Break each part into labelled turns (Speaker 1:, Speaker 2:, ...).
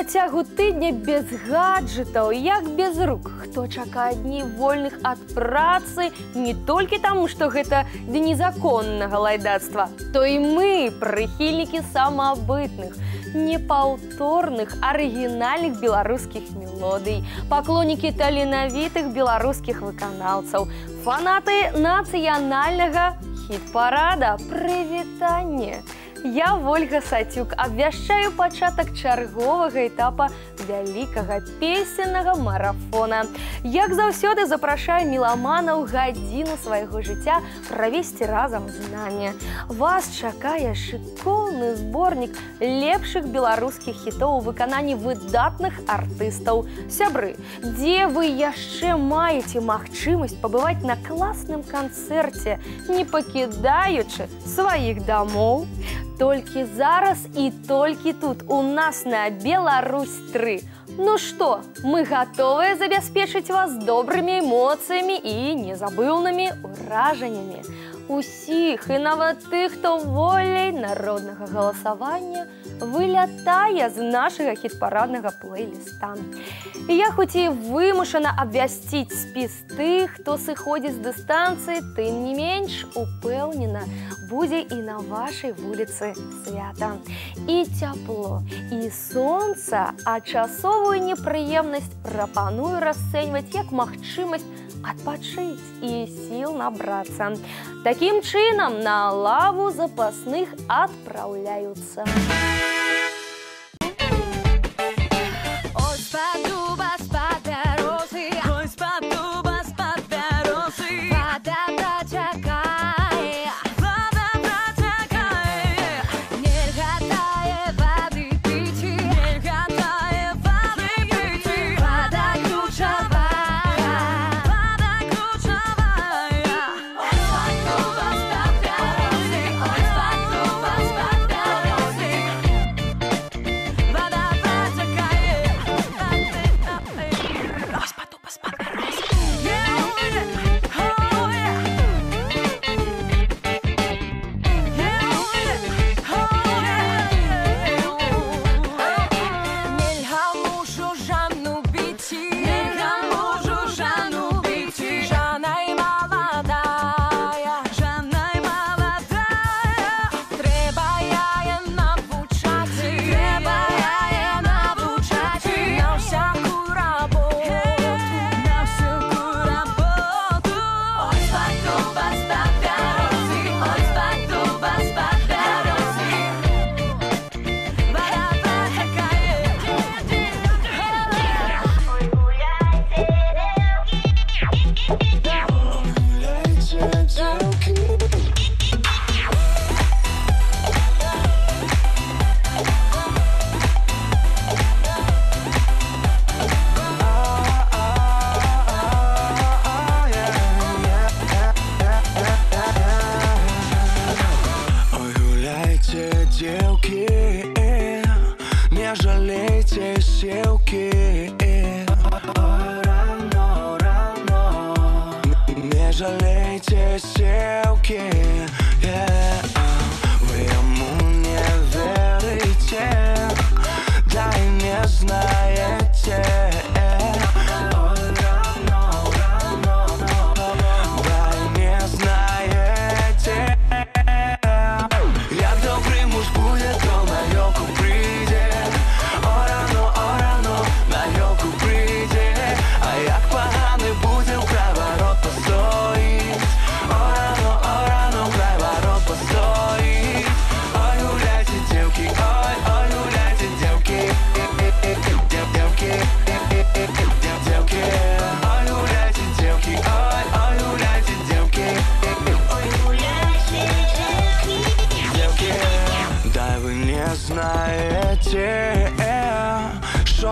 Speaker 1: працягу тыдня без гаджетаў, як без рук. Хто чакае дні вольных ад працы не толькі таму, што гэта дні законнага лайдацтва, то і мы, прыхільнікі самабытных, непаўторных, арыгінальных беларускіх мелодый, паклоннікі таленавітых беларускіх выканаўцаў, фанаты нацыянальнага хіт-парада. Прывітанне! Я, Вольга Сацюк, абвяшчаю пачатак чарговага этапа вялікага песеннага марафона. Як заўсёды запрашаю меламанаў гадзіну свайго жыцця правесці разам з намі. Вас чакае шыкоўны зборнік лепшых беларускіх хітоў у выкананні выдатных артыстаў. Сябры, дзе вы яшчэ маеце магчымасць пабываць на класным канцэрце, не пакідаючы сваіх дамоў? Толькі зараз і толькі тут у нас на Беларусь-3. Ну што, мы гатовыя забяспечыць вас добрымі эмоцыямі і незабыўнымі ўражаннямі. Усіх, і нават тых, хто воляй народнага галасавання вылятае з нашага хіт-параднага плейліста. Я хоць і вымушана абвясціць спіс тых, хто сыходзіць з дыстанцыі, тым не менш упэўнена, будзе і на вашай вуліцы свята. І цяпло, і сонца, а часовую непрыемнасць прапаную расцэньваць як магчымасць адпачыць і сіл набрацца. Такім чынам на лаву запасных адпраўляюцца.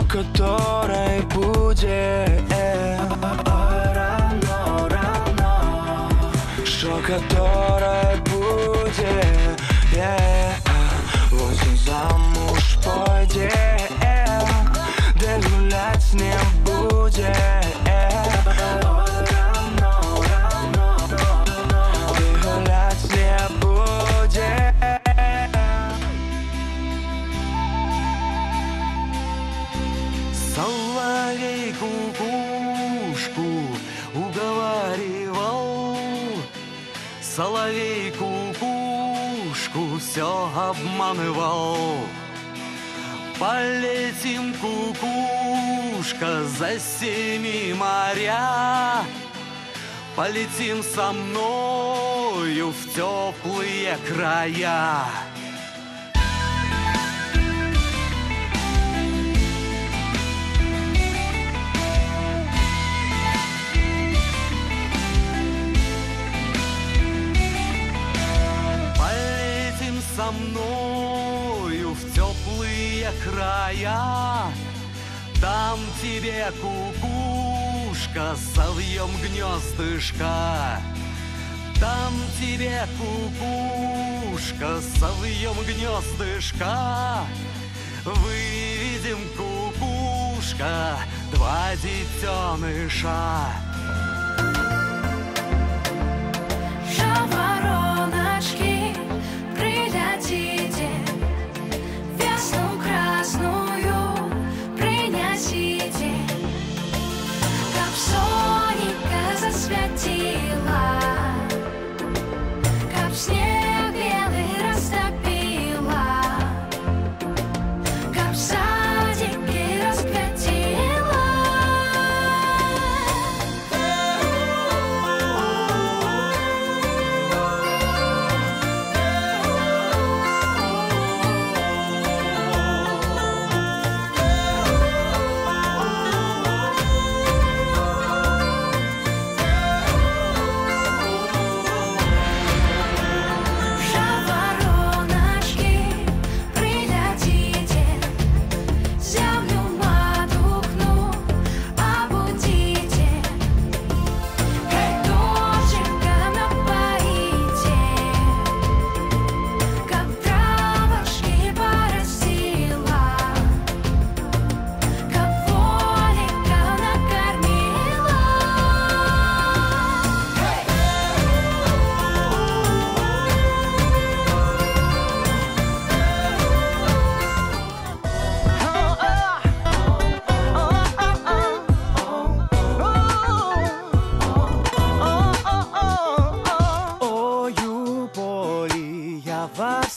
Speaker 2: Которой будет шо которой будет осень замуж пойдет, да гулять с ним будет. кукушку уговаривал, соловей кукушку все обманывал. Полетим, кукушка, за 7 моря, полетим со мною в теплые края. Полетим со мною в теплые края, там тебе, кукушка, совьем гнездышко. Там тебе, кукушка, совьем гнездышко. Выведем, кукушка, 2 детеныша.
Speaker 3: Жавороночки, прилетите, весну красную принесите, как сонечко засветила, как снег белый растопила, как в садике раскветила.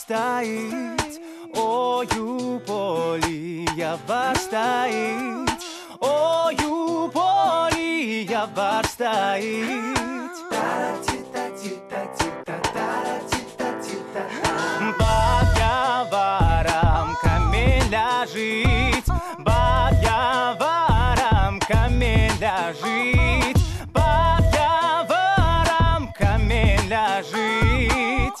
Speaker 2: Стоит, ою, поле ява стоит, ою, поле ява стоит. Под явором камень ляжит, под явором камень ляжит, под явором камень ляжит.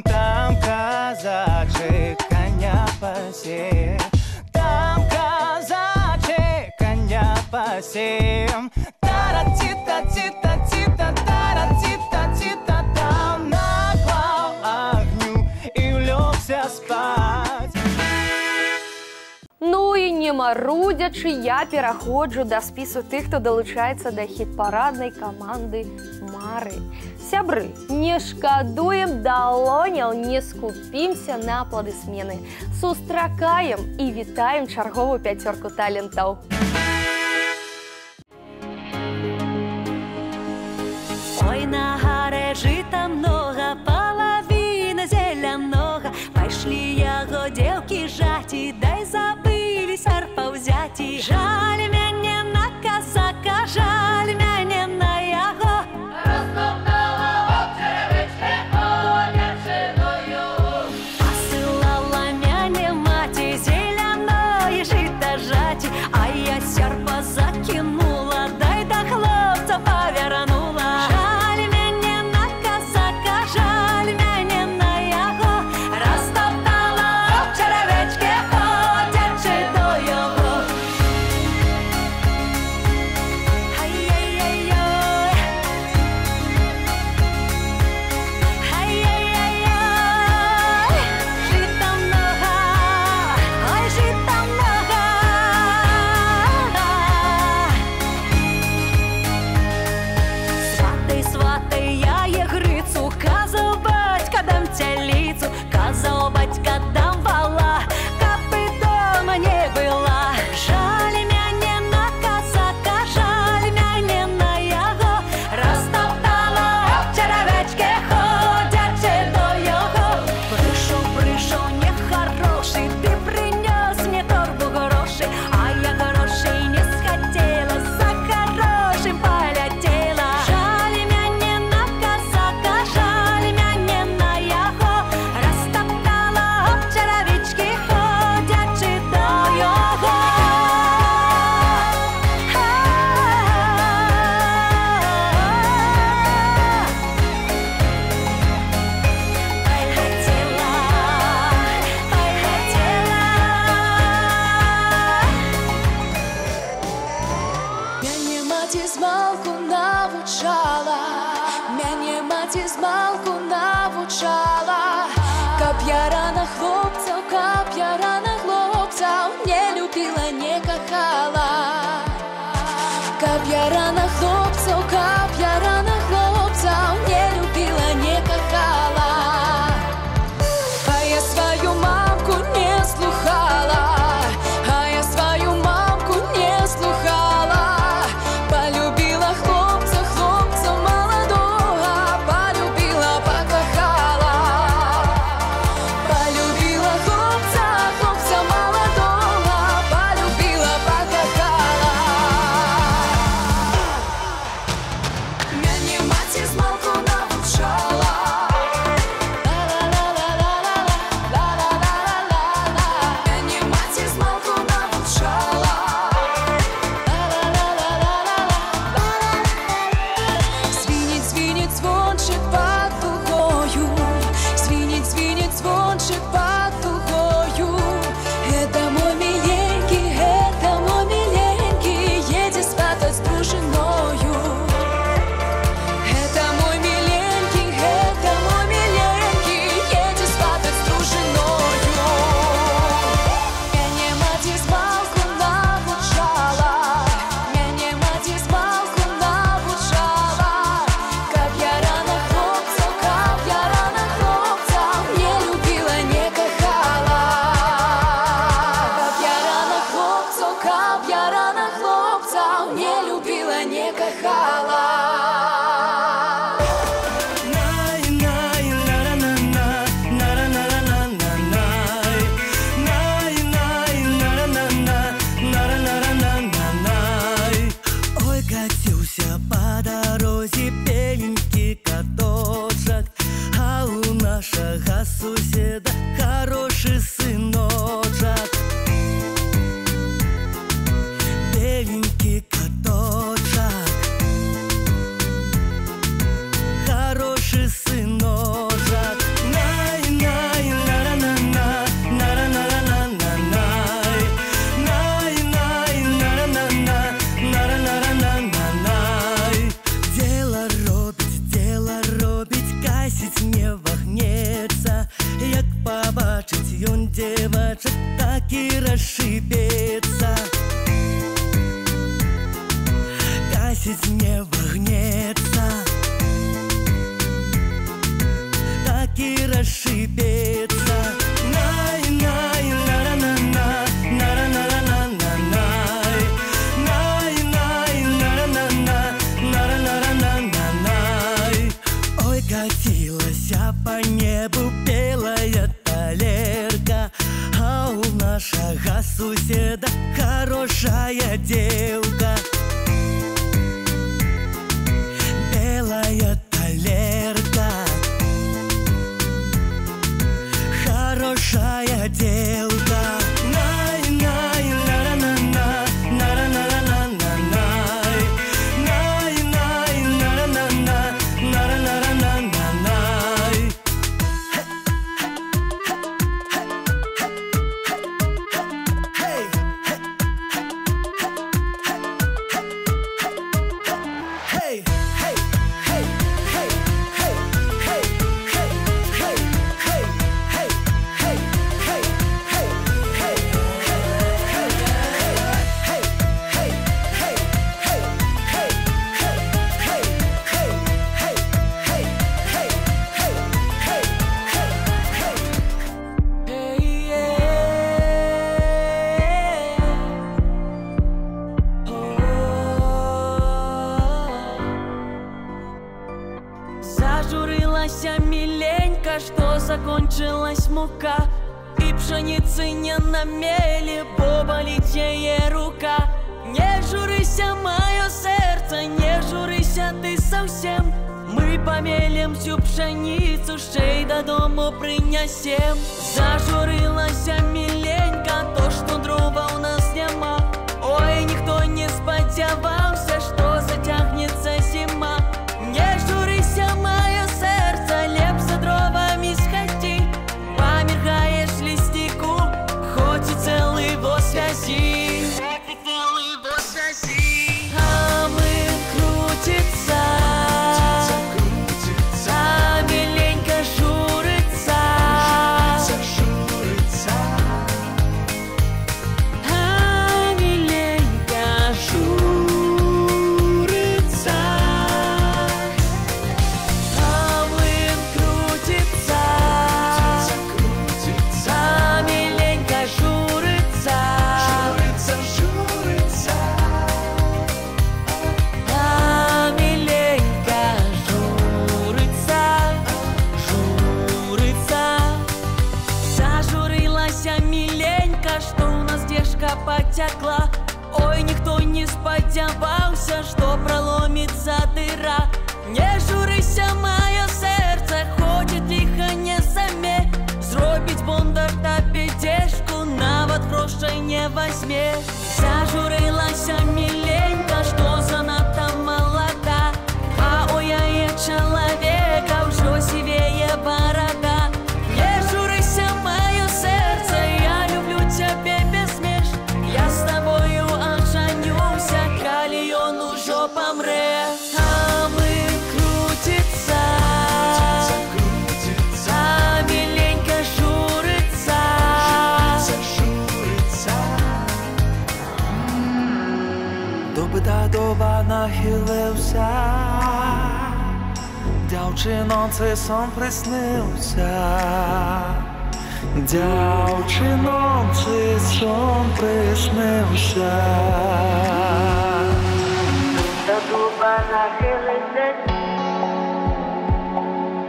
Speaker 2: Там казачек коня пасе, там казачек коня пасе. Тара-тита-тита-тита, тара-тита-тита, там наклал огню и улегся спать.
Speaker 1: Ну і не марудзячы, я пераходжу да спісу тых, хто далучаецца да хіт-параднай каманды Мары. Сябры, не шкадуем далоняў, не скупімся на апладысмены. Сустракаем і вітаем чарговую 5 талентаў.
Speaker 3: Ой, на гаре жыта много, половина зеленого. Пошли яго девки жать, и дай забылись арпа взять. И жаль мяне на казака, жаль мяне на яго. Посылала мяне мать зеленое жито жать, а я я рано хлопцаў, каб я рано хлопцаў не любила, не кахала. А я свою мамку не слухала, а я свою мамку не слухала. Полюбила хлопца, хлопца молодого, полюбила, покахала. Полюбила хлопца, хлопца молодого, полюбила, покахала. Мяне маці змалку навучала. Мяне маці змалку навучала. Звінить, звінить дзвончик пад дугою, звінить, звінить дзвончик пад дугою. Это мой миленький, едет спатать с дружиною. Это мой миленький, едет спатать с дружиною. Мяне маці змалку навучала, мяне маці змалку навучала. Каб я рано хлопцаў, каб я рано хлопцаў не любила, не кахала. Каб я рано хлопцаў, каб я рано хлопцаў не любила, не кахала.
Speaker 4: Ой, катился по дорозе беленький каточек, а у нашего соседа хороший сыночек. Беленький каточек, хороший сыночек. Най, най, на-ра-на-на, на-ра-на-на-на-на-най. Най, най, на-ра-на-на, на-ра-на-на-на-на-най. Дело робить, касіць не вагнецца. Як побачыць ён девачак, так і расшибецца. Касіць не вагнецца, так і расшибецца. Най, най, на-ра-на-на, на-ра-на-на-на-на-най. Най, най, на-ра-на-на, на-ра-на-на-на-на-най. Ой, катилася по небу белая талерка, а у нашего соседа хорошая девка. Белая талерка, хорошая девка. Най, най, на-ра-на-на, на-ра-на-на-на-на-най. Най, най, на-ра-на-на, на-ра-на-на-на-на-най. Hey, hey, hey, hey, hey, hey, hey, hey, hey, hey, hey, hey, hey, hey, hey,
Speaker 3: Зажурилася миленька, что закончилась мука, и пшеницы не намели, бо болить її рука. Не журися, моє серце, не журися ти совсем. Ми помелем всю пшеницю, ще й додому принесем. Зажурилася миленька, то, що дрова у нас нема. Ой, ніхто не сподівався, що затягнеться зима. Не журися, моє серце, леп за дровами сходи. Помергаєш листику, хоть и целый во связи. А мы крутится, а миленько журится. А миленько журится. потекла. Ой, ніхто не сподівався, що проломиться дыра. Не журися, моє серце, ходить лихо, не заметь. Зробить бондар та піддержку, нават грошей не возьме. Зажурилася миленька, що занадто молода, а у яе чоловіка вже сивее борода. Не журися, моє серце, я люблю тебе без меж. Я з тобою оженюся, коли он уже помре. А мы крутится, а миленька журится.
Speaker 4: Доба нахилився, дівчино, цей сон приснився. Дівчино, цей сон приснився.
Speaker 5: Дуба нахилився,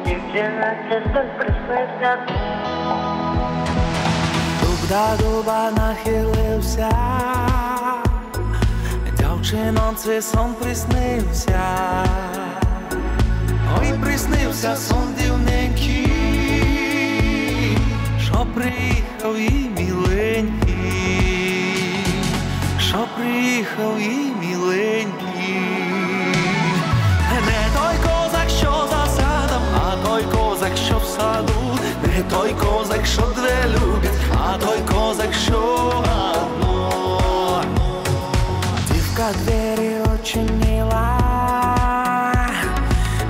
Speaker 5: дівчина, це сон приснився.
Speaker 4: Дуба нахилився, дівчино, цей сон приснився. Ой, приснився сон дивненький, що приїхав і миленький, що приїхав і миленький. Не той козак, що за садом, а той козак, що в саду. Не той козак, що две любить, а той козак, що одно. Дівка двері очинила,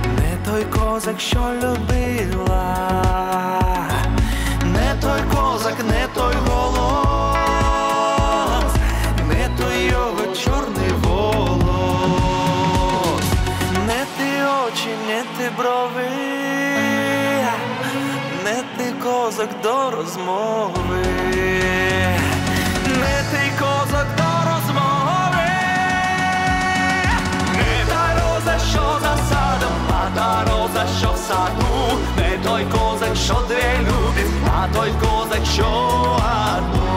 Speaker 4: не той козак, що любила. Не той козак, не той голос, не той його чорний волос. Не ти очі, не ти брови, не ти козак до розмови. Не ти козак до розмови. Не та роза, що за садом, а та роза, що в саду. Не той козак, що две любить, а той козак, що одно.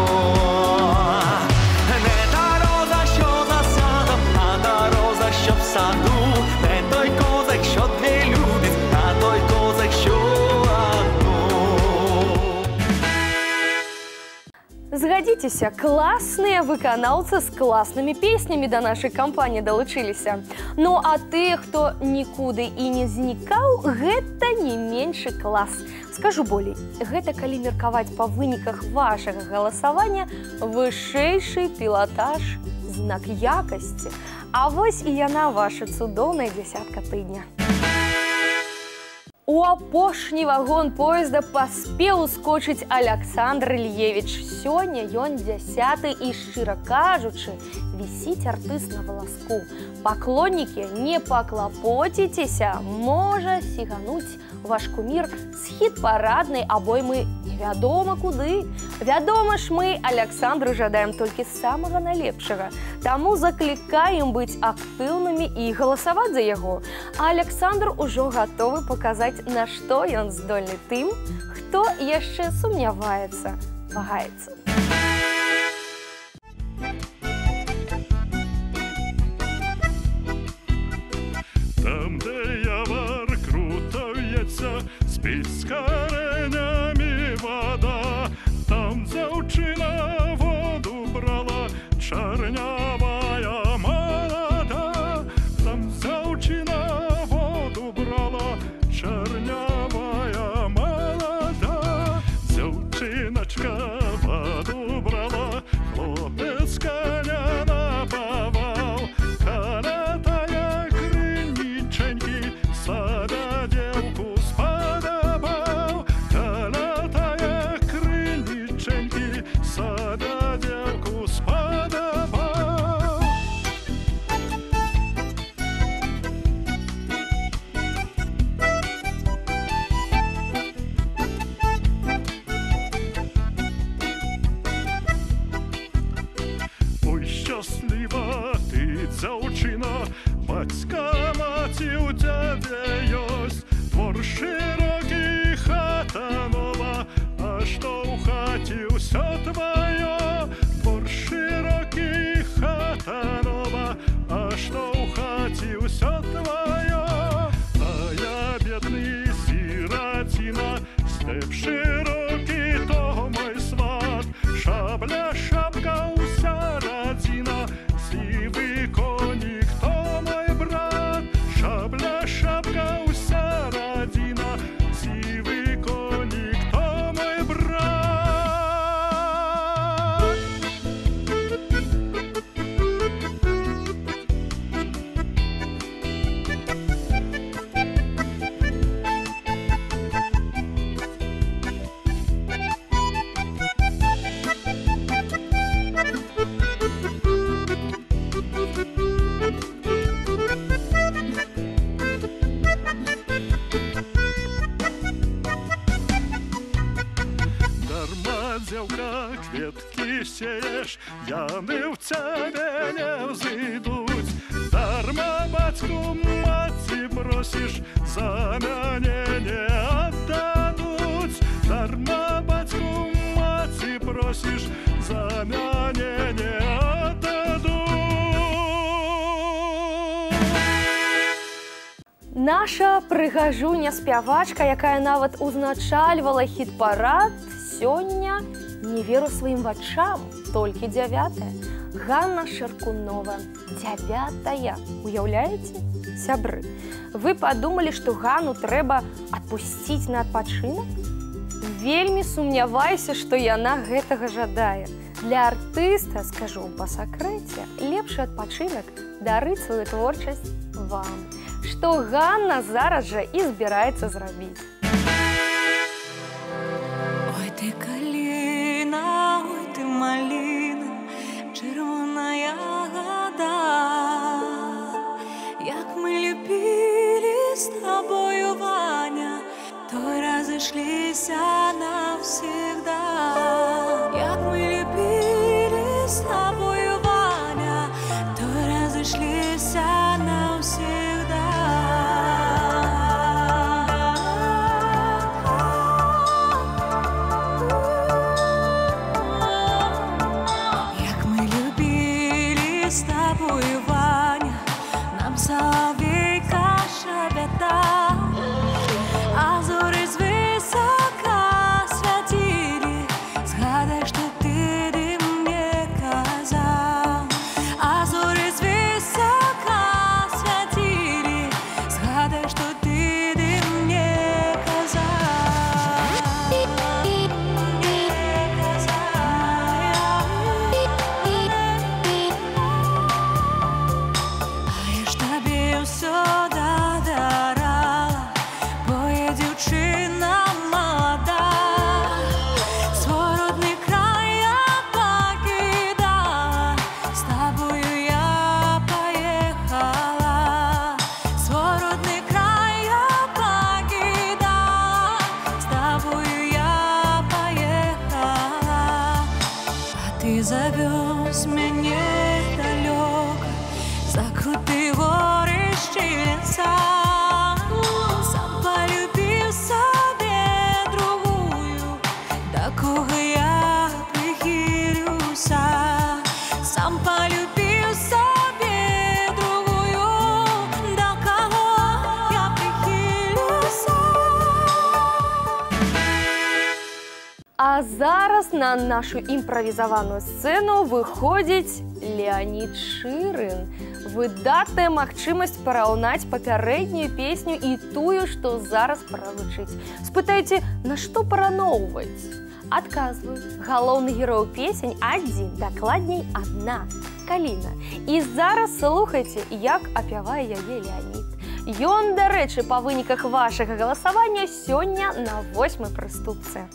Speaker 4: Не та роза, що за садом, а та роза, що в саду. Не той козак, що две любить, а той козак, що одно.
Speaker 1: Згадзіцеся, класныя выканаўцы з класнымі песнямі да нашай кампаніі далучыліся. Ну а тыя, хто нікуды і не знікаў, гэта не меншы клас. Скажу болей, гэта калі меркаваць па выніках вашага галасавання вышэйшы пілатаж, знак якасці. А вось і яна, ваша цудоўная дзясятка тыдня. У апошні вагон поезда паспеў ускочыць Аляксандр Ільевіч. Сёння ён 10-й і, шчыра кажучы, вісіць артыст на валаску. Паклоннікі, не паклапоціцеся, можа сігануць ваш кумір з хіт-параднай абоймы невядома куды. Вядома ж, мы Аляксандру жадаем толькі самага найлепшага. Таму заклікаем быць актыўнымі і галасаваць за яго. А Аляксандр ужо гатовы паказаць, на што ён здольны тым, хто яшчэ сумняваецца, вагаецца.
Speaker 6: Там, де явор круто в'ється, з-під скоренями вода, там дзяўчына воду брала, чарнявая молода. Там дзяўчына воду брала, чарнявая молода. Дзяўчыначка воду брала, хлопец коня напаваў, коня тая крыніченькі, сада дзеўку спадабаў. Коня тая крыніченькі, сада дзеўку спадабаў. Ой, щаслива ты, дзяўчына, бацька маці ў цябе ёсць. Двор шырокі, хата нова, а што ў хаце ўсё тваё. Двор шырокі, посеєш, яни в тебе не взойдуть. Дарма батьку маці просиш, за мене не отдадуть. Дарма батьку маці просиш, за мене не отдадуть.
Speaker 1: Наша прыгажуня-спявачка, якая нават узначальвала хіт-парад, сёння не веру сваім вачам, толькі 9-я. Ганна Шаркунова, 9-я. Уяўляеце? Сябры, вы падумалі, што Ганну трэба адпусціць на адпачынак? Вельмі сумнявайся, што яна гэтага жадае. Для артыста, скажу па сакрэце, лепшы адпачынак дарыць сваю творчасць вам. Што Ганна зараз жа і збіраецца зрабіць.
Speaker 3: Ой, ты каліна, ой, ты маліна, чырвоная гада. Як мы любілі з тобою, Ваня, той разышліся навсегда. Як мы любілі з тобою, Ваня, той разышліся навсегда. Соловейка шебета, а зоры з висока святили. Згадай, що ти мне казав. А зоры з висока святили. Згадай, що ти мне казав. Все додарала, бо є дівчина молода. Свой родний край я покидала, з тобою я поїхала. Свой родний край я покидала, з тобою я поїхала. А ти завез мене далеко, закрутив гори сам полюбив себе другую, до кого я прихилюся. Сам полюбив себе другую, до кого я прихилюся.
Speaker 1: А зараз на нашу імправізаваную сцэну выходзіць Леонид Шырын. Выдатная магчымасць параўнаць папярэднюю песню і тую, што зараз прагучыць. Спытайце, на што параўноўваць? Адказваю, галоўны герой песень адзін, дакладней адна – Каліна. І зараз слухайце, як апявае яе Леонид. Ён, дарэчы, па выніках вашага галасавання сёння на 8-й прыступцы.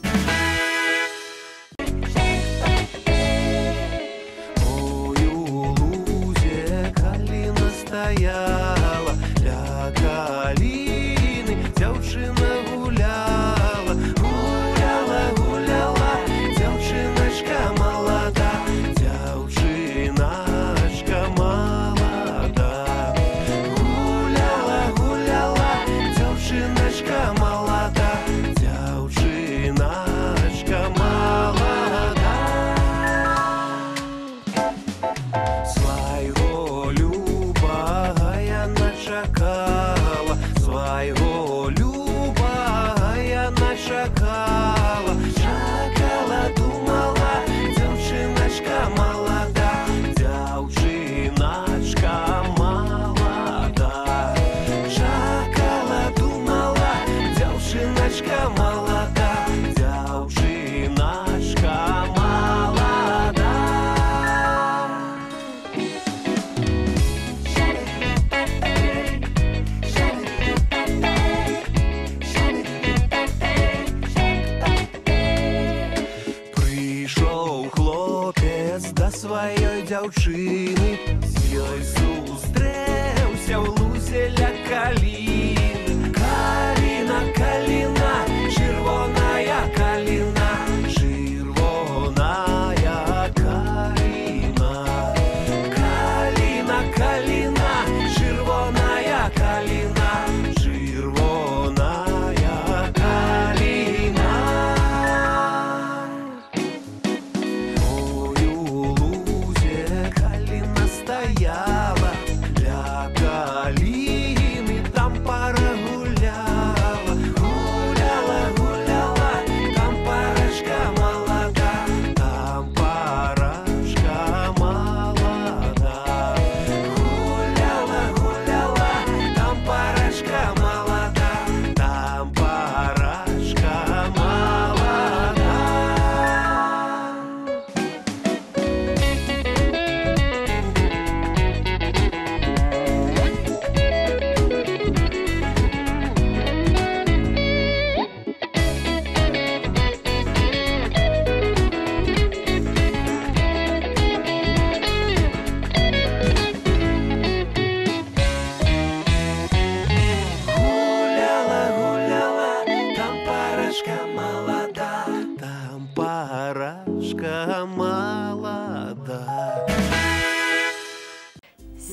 Speaker 4: Стояла ля каліны, дзяўчына гуляла, гуляла, гуляла, дзяўчыначка малада, дзяўчыначка малада. Гуляла, гуляла, дзяўчыначка малада, дзяўчыначка малада. Свайго чакала, свайго любага яна чакала. Чакала, думала, дзяўчыначка малада, дзяўчыначка малада. Чакала, думала, дзяўчыначка малада, дзяўчыначка малада. Да сваёй дзяўчыны, з ёй сустрэўся ў лузе ля калін. Каліна, каліна, чырвоная каліна, чырвоная каліна.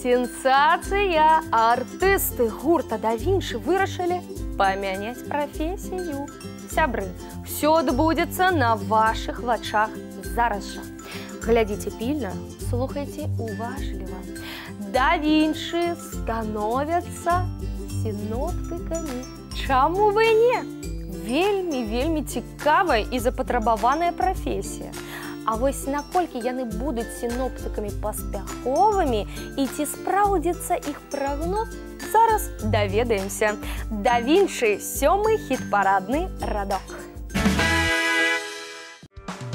Speaker 1: Сенсацыя! Артысты гурта Да Вінчы вырашылі памяняць прафесію. Сябры, все адбудзецца на вашых вачах зараз жа. Глядзіце пільна, слухайце уважліва. Да Вінчы становяцца сіноптыкамі. Чаму вы не? Вельмі цікавая і запатрабаваная прафесія. А вось наколькі яны будуць сіноптыкамі паспяховымі і ці спраўдзіцца іх прагноз, зараз даведаемся. Да Вінчы, 7-й хіт-парадны радок.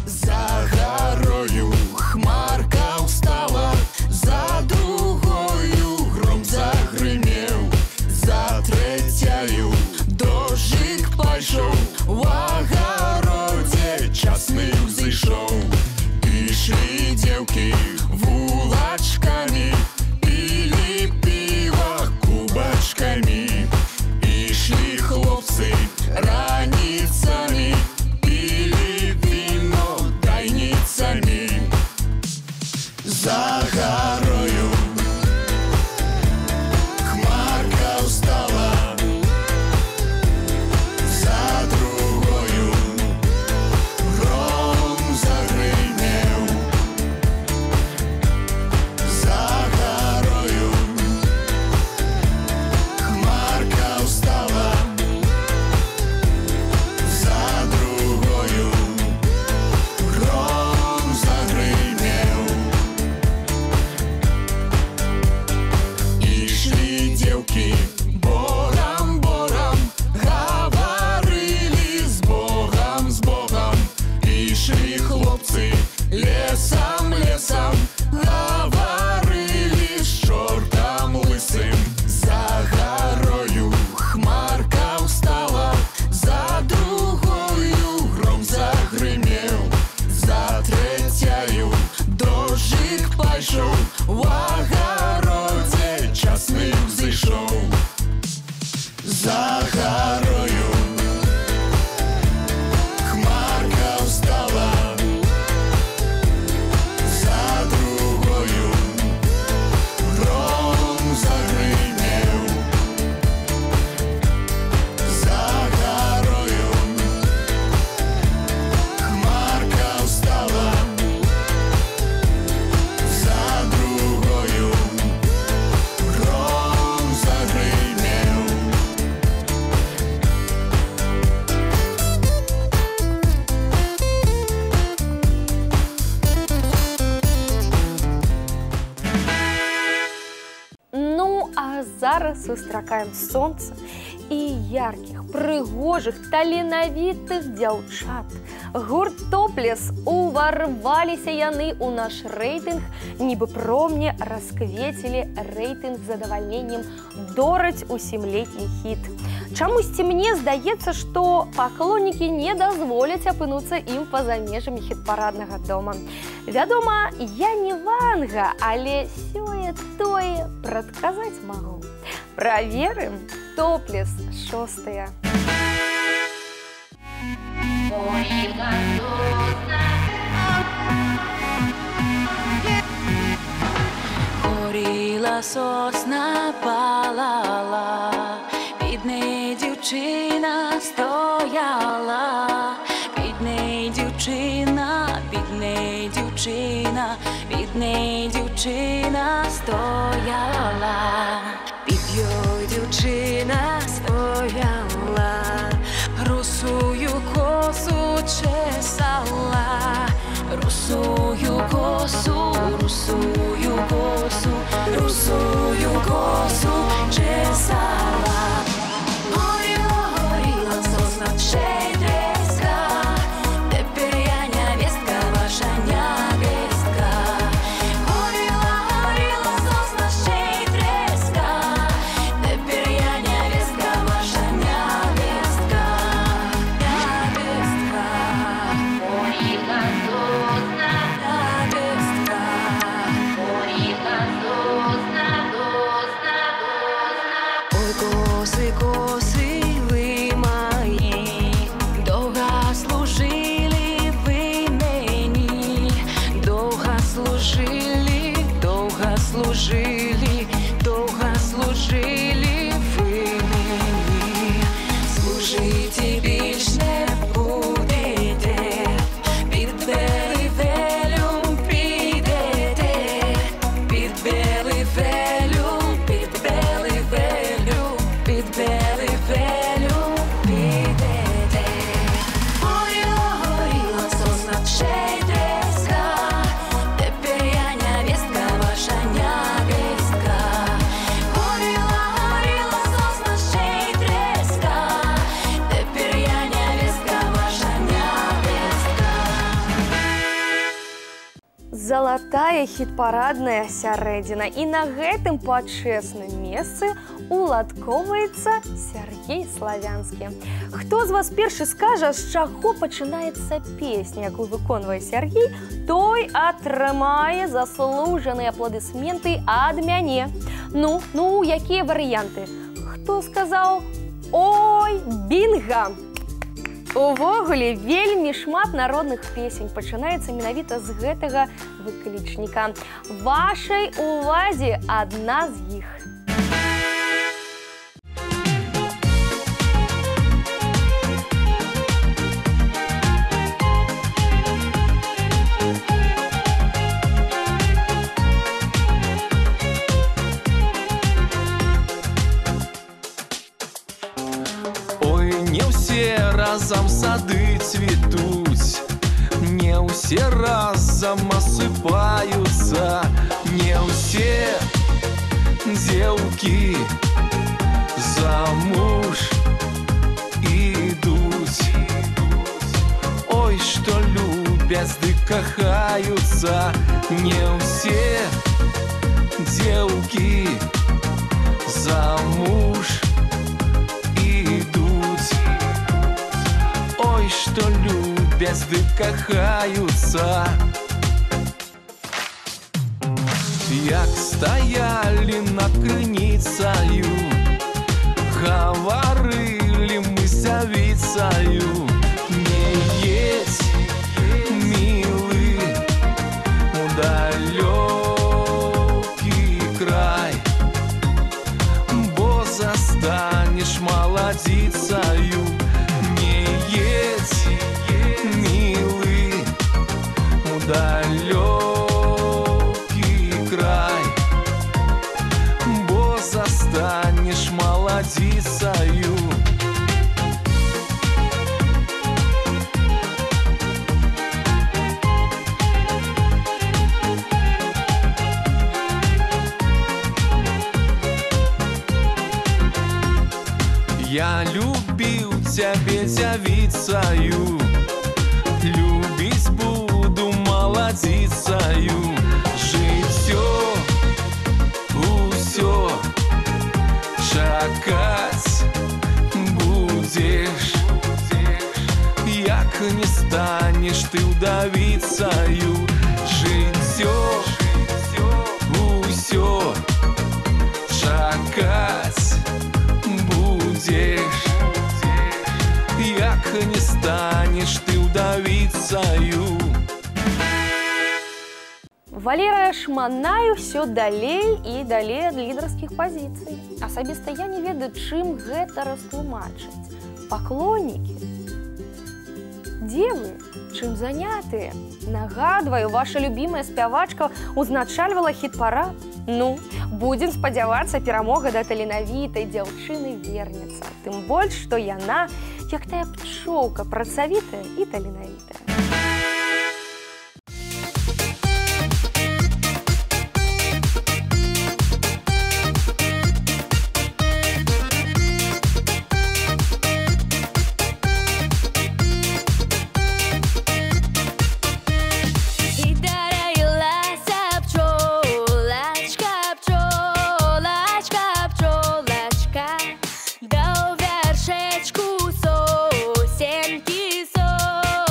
Speaker 7: За горою хмарка устала, за другою гром загрымеў, за трэцяю дождик пайшоў, у агародзе часны ўзышоў. Ішлі дзеўкі вулачкамі, пілі піва кубачкамі. Ішлі хлопцы раніцамі, пілі віно тайніцамі. За горою хмарка устала, за другою гром загрымеў, за горою хмарка устала, за другою гром загрымеў. Ішлі дзеўкі борам-борам, гаварылі з Богам, з Богам. Ішлі хлопцы лесам-лесам, гаварылі з чортам лысым. За горою хмарка устала, за другою гром загрымеў, за трэцяю дождик пайшоў, у агародзе часны ўзышоў. За горою хмарка устала, за другою гром загрымеў, за горою хмарка устала, за другою гром загрымеў.
Speaker 1: Ну, а зараз сустракаем сонца і яркіх, прыгожых, таленавітых дзяўчат. Гурт Топлес, уварваліся яны ў наш рэйтынг, нібы промні расквецілі рэйтынг з задавальненнем дораць у 7-летні хіт. Чамусьці мне здаецца, што паклоннікі не дазволяць апынуцца ім па-за межамі хіт-параднага дома. Вядома, я не Ванга, але сёе-тое прадказаць магу. Праверым. Топлес, 6-я.
Speaker 3: Горіла сосна, палала, під нею дівчина стояла, під нею дівчина, під нею дівчина, під нею дівчина стояла, під йою дівчина стояла, русую косу чесала, русую косу, русую косу, русую косу чесала. Горіла, горіла сосна, ще й треска, тепер я невестка, ваша невестка. Горіла, горіла сосна, ще й треска, тепер я невестка, ваша невестка. Невестка.
Speaker 5: Горіла сосна,
Speaker 3: Невестка.
Speaker 5: горіла сосна, сосна, сосна.
Speaker 3: Ой, коси, коси ви мої, довго служили ви мені, довго служили,
Speaker 1: залатая хіт-парадная сярэдзіна. І на гэтым пачэсным месцы уладкоўваецца Сергей Славянскі. Хто з вас першы скажа, з чаго пачынаецца песня, якую выконвае Сергей, той атрымае заслужаныя апладысменты ад мяне. Ну, якія варыянты? Хто сказаў «Ой, бінга»? Увогуле, вельмі шмат народных песень пачынаецца менавіта з гэтага выклічніка. Вашай увазе адна з іх.
Speaker 4: Разом сады цветуць, не ўсе разом осыпаются, не ўсе дзеўкі замуж ідуць. Ой, што любяць ды кахаюцца, не ўсе дзеўкі замуж ідуць. Ой, што любяць ды кахаюцца. Як стаялі над крыніцаю, гаварылі мы сявіцаю, не едзь, мілы, у далёкі край, бо застанеш маладзіцаю. Милый, у далёкі край, бо застанеш маладзіцаю. Я любіў цябе дзявіцаю, любіць буду маладзіцаю. Жыццё усё чакаць будзеш, як не станеш ты ўдавіцаю. Жыццё усё чакаць будзеш, як не станеш ты ўдавіцаю.
Speaker 1: Валерыя шманае ўсё далей і далей ад лідарскіх пазіцый. Асабіста я не ведаю, чым гэта растлумачыць. Паклоннікі? Дзе вы? Чым занятыя? Нагадваю, ваша любімая спявачка узначальвала хіт-парад. Ну, будзем спадзявацца, перамога да таленавітай дзяўчыны вернецца. Тым больш, што яна, як тая пчолка, працавітая і таленавітая.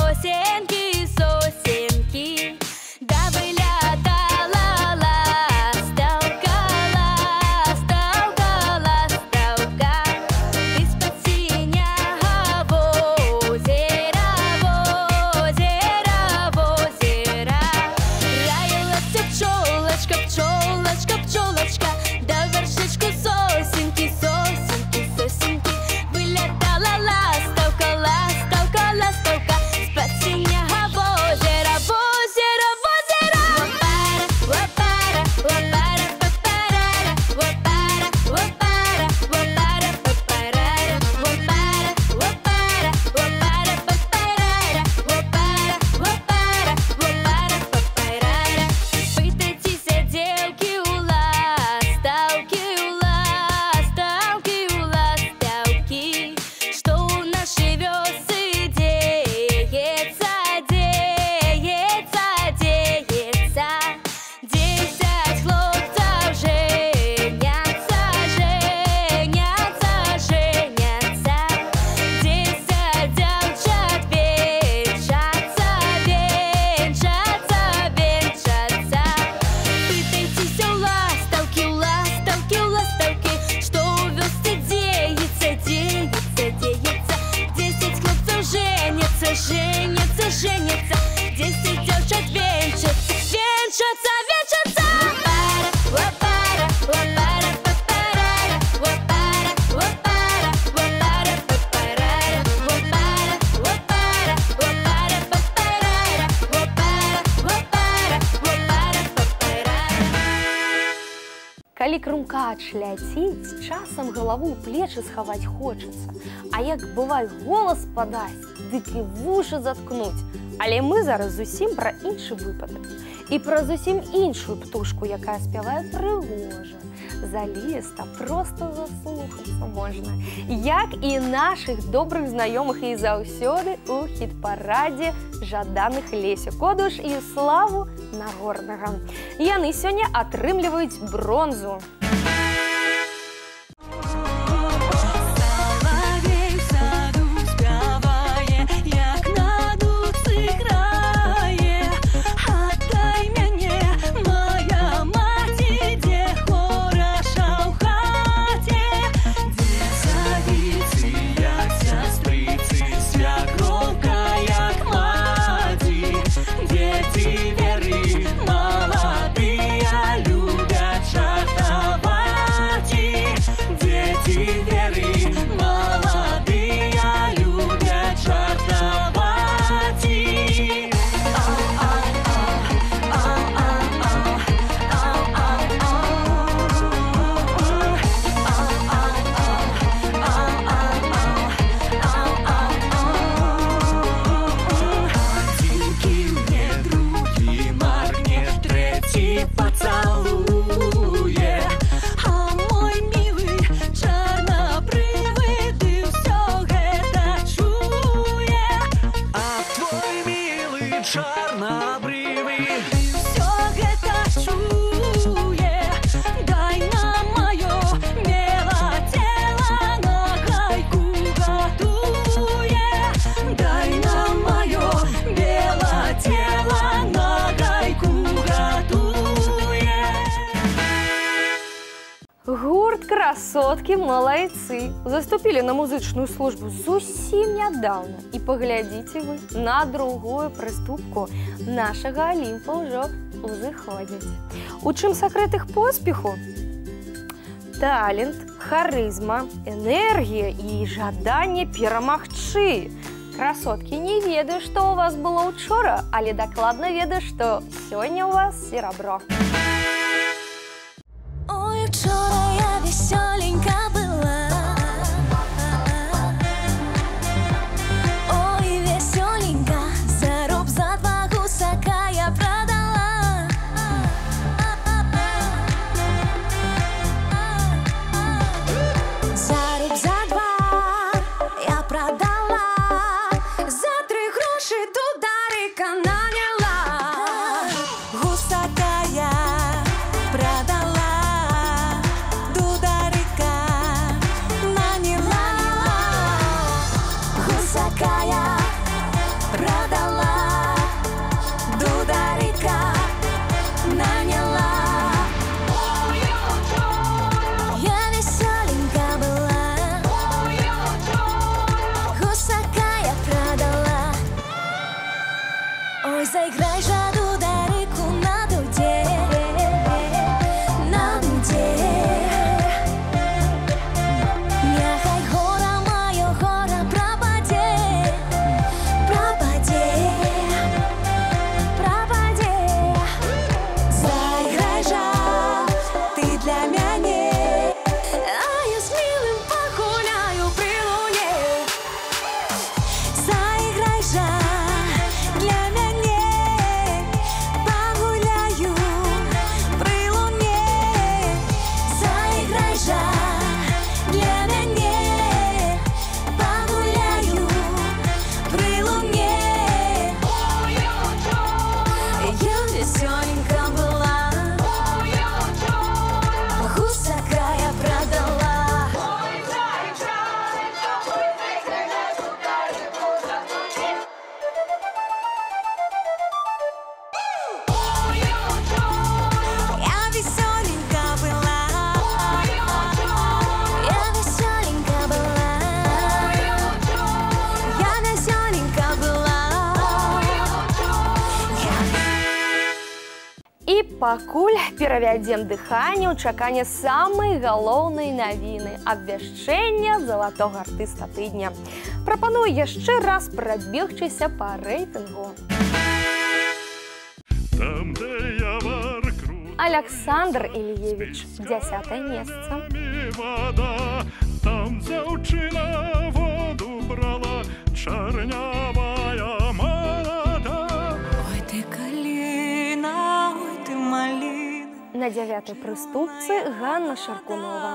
Speaker 3: Сосенки
Speaker 1: Калі крумкач ляціць, часам галаву ў плечы схаваць хочацца. А як бывай голас падасць, дык і вушы заткнуць. Але мы зараз зусім пра іншы выпадак. І пра зусім іншую птушку, якая спявае прыгожа. Заліста, проста заслухацца можна. Як і нашых добрых знаёмых і заўсёды у хіт-парадзе жаданых Лесю Кодуш і Славу Нагорнага. Яны сёння атрымліваюць бронзу. Красоткі малайцы заступілі на музычную службу зусім нядаўна. І паглядзіце вы, на другую прыступку нашага Алімпа ўжо узыходзяць. У чым сакрэт іх поспеху? Талент, харызма, энергія і жаданне перамагчы. Красоткі, не ведаю, што ў вас было ўчора, але дакладна ведаю, што сёння ў вас серабро.
Speaker 3: Ой, учора я весёленька была. Ой, весёленька, за руб за два гусака я продала. За руб за два я продала. За 3 гроші тударика наняла. Гусака я продала. Заиграй же дударику на дуде, на дуде. Нехай гора моё, гора пропаде, пропаде, пропаде. Заиграй же ты для мяне, а я с милым погуляю при луне. Заиграй же для мяне.
Speaker 1: Пакуль перавядзем дыханне ў чаканне самай галоўнай навіны – абвяшчэння залатога артыста тыдня. Прапаную яшчэ раз прабегчыся па рэйтынгу.
Speaker 6: Там, де явор крут
Speaker 1: Александр Ильевич, 10 место.
Speaker 6: Вода, там дзяўчына воду брала, чарнявая молода.
Speaker 3: Ой, ты калина, ой, ты малина.
Speaker 1: На 9-й прыступцы Ганна Шаркунова.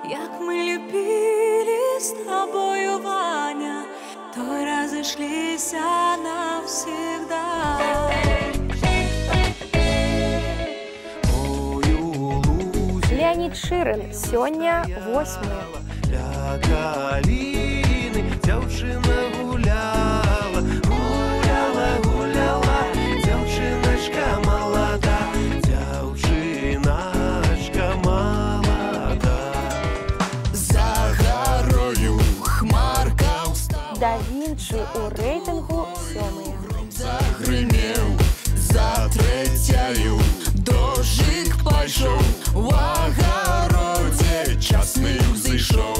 Speaker 3: Як мы любили с тобою, Ваня, то разошлись навсегда.
Speaker 1: Леонид Ширин, сёння 8-е.
Speaker 4: Ля каліны дзяўчына гуляла, гуляла, гуляла, дзяўчыначка малада, дзяўчыначка малада.
Speaker 7: За гарою хмарка ўстала,
Speaker 1: Да Вінчы у рэйтынгу 7-е.
Speaker 7: загрымеў, за трэцяю дождик пайшоў, у агародзе часны ўзышоў.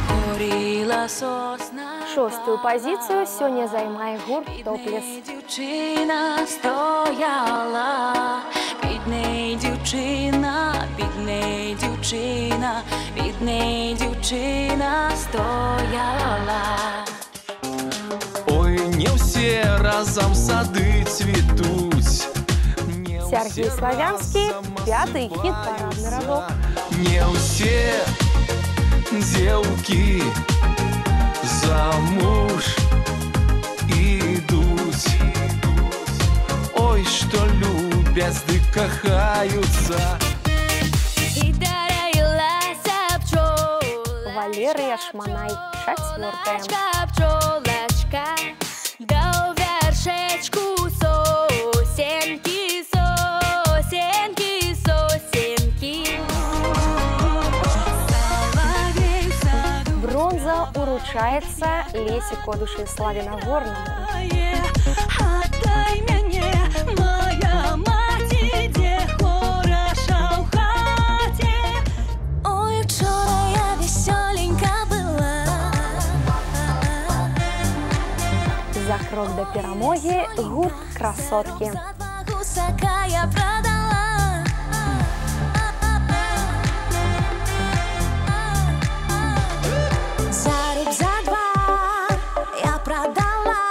Speaker 3: Горіла сосна.
Speaker 1: 6-ю пазіцыю сёння займае гурт «Топлес».
Speaker 3: Дівчина стояла, під неї дівчина, під неї дівчина, під неї дівчина стояла.
Speaker 4: Ой, не ўсе разам сады цвітуць.
Speaker 1: Сергей Славянский, 5-й хит «Парадный рожок».
Speaker 4: Не ўсе дзеўкі замуж ідуць. Ой, што любяць ды кахаюцца.
Speaker 3: І дараілася пчолачка,
Speaker 1: Валерия Шманай, 4-я.
Speaker 3: пчолачка, да у вершечку сосенки, сосенки, сосенки. Соловей в саду
Speaker 1: Бронза уручаецца Лесе Кодуши Славінагорнаму.
Speaker 3: отдай мяне, моя маці, дзе хораша ў хаце. Ой, вчора я весёленька была.
Speaker 1: За крок до перамогі гурт «Красоткі».
Speaker 3: За 2 гусака я продала. За руб, за 2 я продала.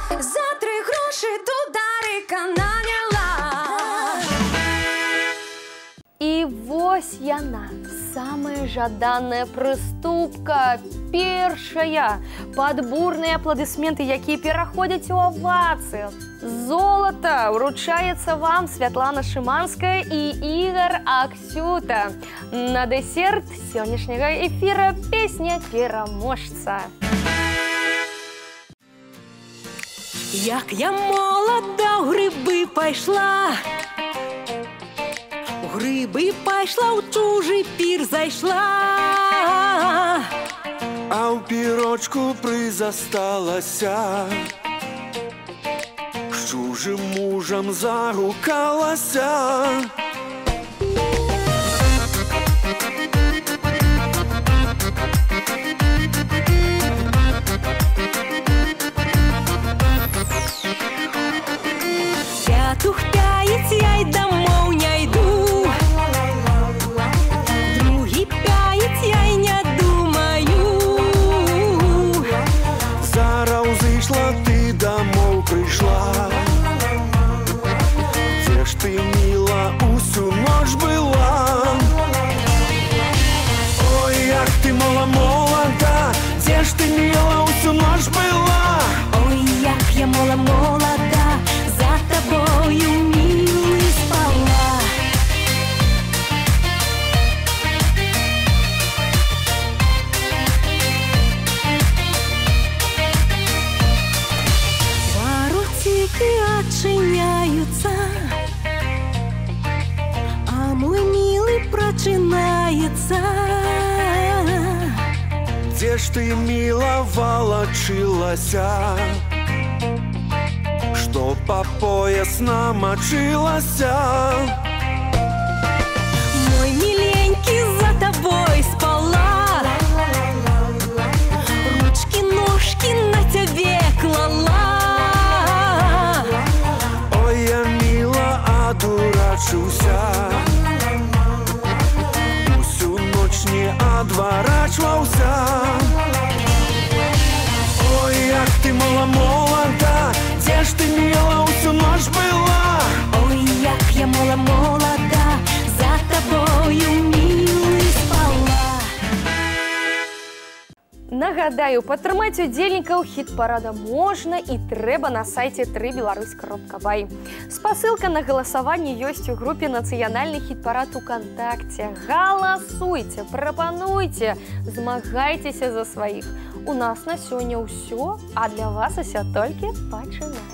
Speaker 3: За 3 гроші дударика наняла.
Speaker 1: І вось яна, самая жаданая прыступка, першая, пад бурныя апладысменты, якія пераходзяць у авацыю. Золата уручаецца вам Святлана Шыманская і Ігор Аксюта. На дэсерт сённяшняга эфіра песня пераможца.
Speaker 3: Як я молода ў грибы пайшла, у грибы пайшла, у чужы пір зайшла.
Speaker 4: А ў пірочку прызасталася, з чужым мужам загукалася.
Speaker 3: Пятух пяец, я й домов не йду. Другі пяец, я й не думаю.
Speaker 4: Зараз узышла, ты домой прийшла. Де ж ти, мила, усю ноч была? Ой, як ти мала молода, де ж ти, мила, усю ноч была?
Speaker 3: Ой, як я молода, за тобою, милый, спала. Воротики отчиняются, а мой милый прочинается.
Speaker 4: Де ж ти, мила, волочилася, что по пояс намочилася?
Speaker 3: Мой миленький, за тобой спала, ручки, ножки на тебе клала.
Speaker 4: Ой, я, мила, одурела. бачыўся. Усю ноч не адварачваўся. Ой, як ты мала молода, дзе ж ты мела усю ноч была?
Speaker 3: Ой, як я молода, за тобою, милый, спала.
Speaker 1: Нагадаю, падтрымаць удзельнікаў хіт-парада можна і трэба на сайце 3belарусь.бай. Спасылка на галасаванне ёсць у групе «Нацыянальны хіт-парад» УКонтакце. Галасуйце, прапануйце, змагайцеся за сваіх. У нас на сёння ўсё, а для вас усё толькі пачынаецца.